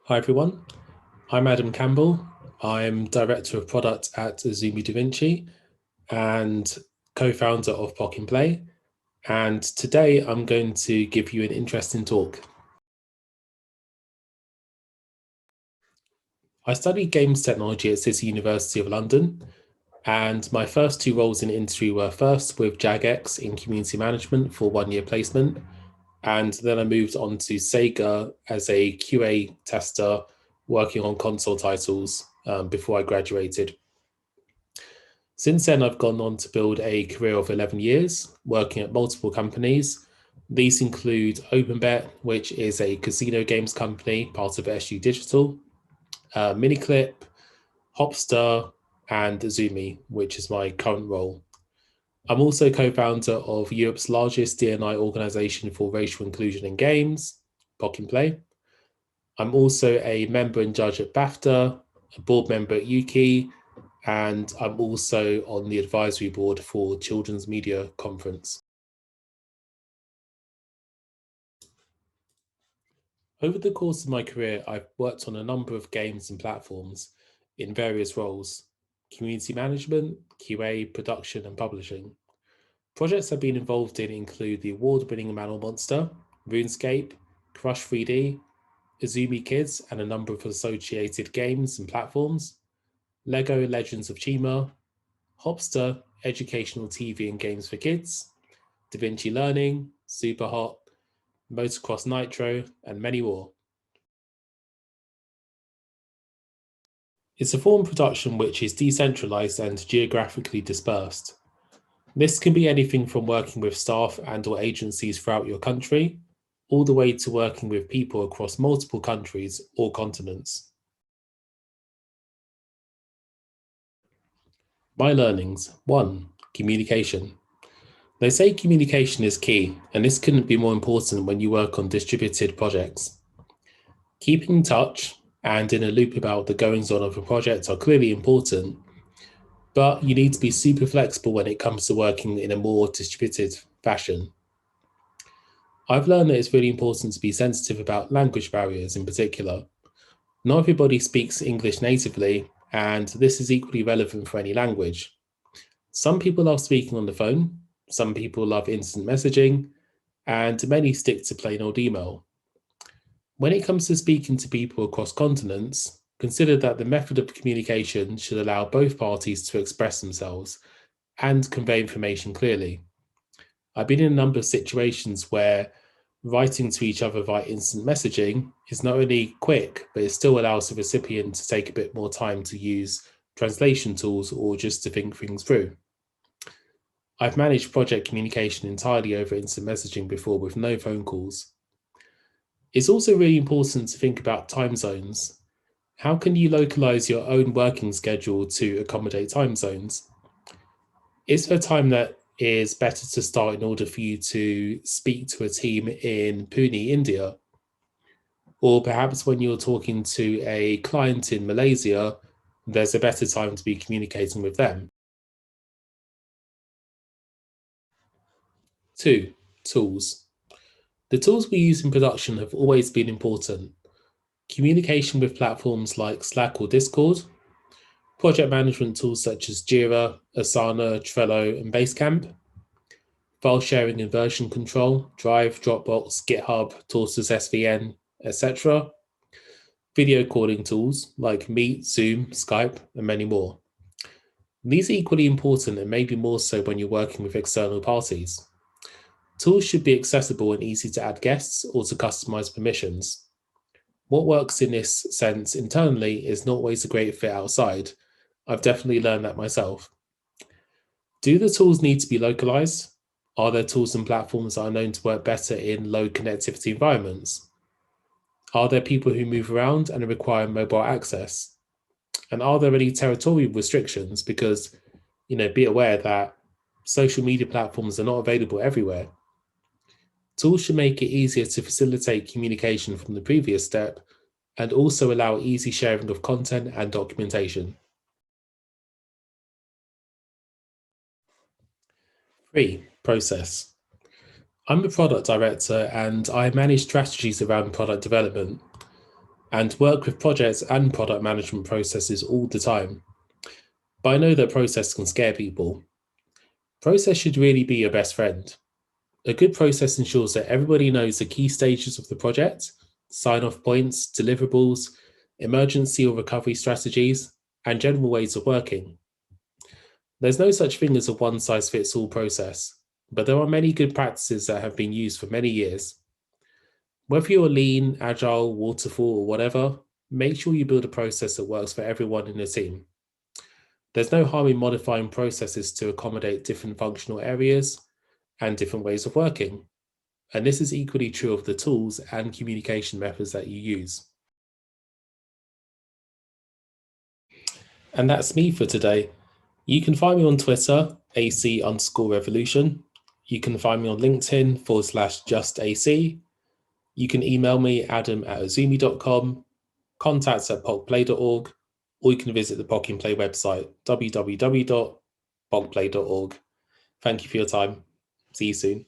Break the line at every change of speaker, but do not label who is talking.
Hi everyone, I'm Adam Campbell. I'm Director of Product at Azumi DaVinci and co-founder of POC Play. And today I'm going to give you an interesting talk. I studied games technology at City University of London, and my first two roles in the industry were first with Jagex in community management for 1-year placement, and then I moved on to Sega as a QA tester working on console titles before I graduated. Since then, I've gone on to build a career of 11 years, working at multiple companies. These include OpenBet, which is a casino games company, part of SU Digital, Miniclip, Hopstar, and Zoomy, which is my current role. I'm also co-founder of Europe's largest D&I organization for racial inclusion in games, POC Play. I'm also a member and judge at BAFTA, a board member at Yuki, and I'm also on the advisory board for Children's Media Conference. Over the course of my career, I've worked on a number of games and platforms in various roles: community management, QA, production, and publishing. Projects I've been involved in include the award-winning Manor Monster, RuneScape, Crush 3D, Azumi Kids, and a number of associated games and platforms, Lego Legends of Chima, Hopster, educational TV and games for kids, DaVinci Learning, Superhot, Motocross Nitro, and many more. It's a form of production which is decentralized and geographically dispersed. This can be anything from working with staff and/or agencies throughout your country, all the way to working with people across multiple countries or continents. My learnings: 1. Communication. They say communication is key, and this couldn't be more important when you work on distributed projects. Keeping in touch and in a loop about the goings on of a project are clearly important, but you need to be super flexible when it comes to working in a more distributed fashion. I've learned that it's really important to be sensitive about language barriers in particular. Not everybody speaks English natively, and this is equally relevant for any language. Some people love speaking on the phone, some people love instant messaging, and many stick to plain old email. When it comes to speaking to people across continents, consider that the method of communication should allow both parties to express themselves and convey information clearly. I've been in a number of situations where writing to each other via instant messaging is not only quick, but it still allows the recipient to take a bit more time to use translation tools or just to think things through. I've managed project communication entirely over instant messaging before with no phone calls. It's also really important to think about time zones. How can you localize your own working schedule to accommodate time zones? Is there a time that is better to start in order for you to speak to a team in Pune, India? Or perhaps when you're talking to a client in Malaysia, there's a better time to be communicating with them. 2. Tools. The tools we use in production have always been important. Communication with platforms like Slack or Discord, project management tools such as Jira, Asana, Trello, and Basecamp, file sharing and version control, Drive, Dropbox, GitHub, Tortoise SVN, etc. Video calling tools like Meet, Zoom, Skype, and many more. These are equally important and maybe more so when you're working with external parties. Tools should be accessible and easy to add guests or to customize permissions. What works in this sense internally is not always a great fit outside. I've definitely learned that myself. Do the tools need to be localized? Are there tools and platforms that are known to work better in low connectivity environments? Are there people who move around and require mobile access? And are there any territorial restrictions? Because, be aware that social media platforms are not available everywhere. Tools should make it easier to facilitate communication from the previous step and also allow easy sharing of content and documentation. 3. Process. I'm a product director and I manage strategies around product development. and work with projects and product management processes all the time. But I know that process can scare people. Process should really be your best friend. A good process ensures that everybody knows the key stages of the project, sign-off points, deliverables, emergency or recovery strategies, and general ways of working. There's no such thing as a one-size-fits-all process, but there are many good practices that have been used for many years. Whether you're lean, agile, waterfall, or whatever, make sure you build a process that works for everyone in the team. There's no harm in modifying processes to accommodate different functional areas and different ways of working. And this is equally true of the tools and communication methods that you use. And that's me for today. You can find me on Twitter, AC_revolution. You can find me on LinkedIn /justac. You can email me, adam@azumi.com, contacts@pogplay.org, or you can visit the POC in Play website, www.pogplay.org. Thank you for your time. See you soon.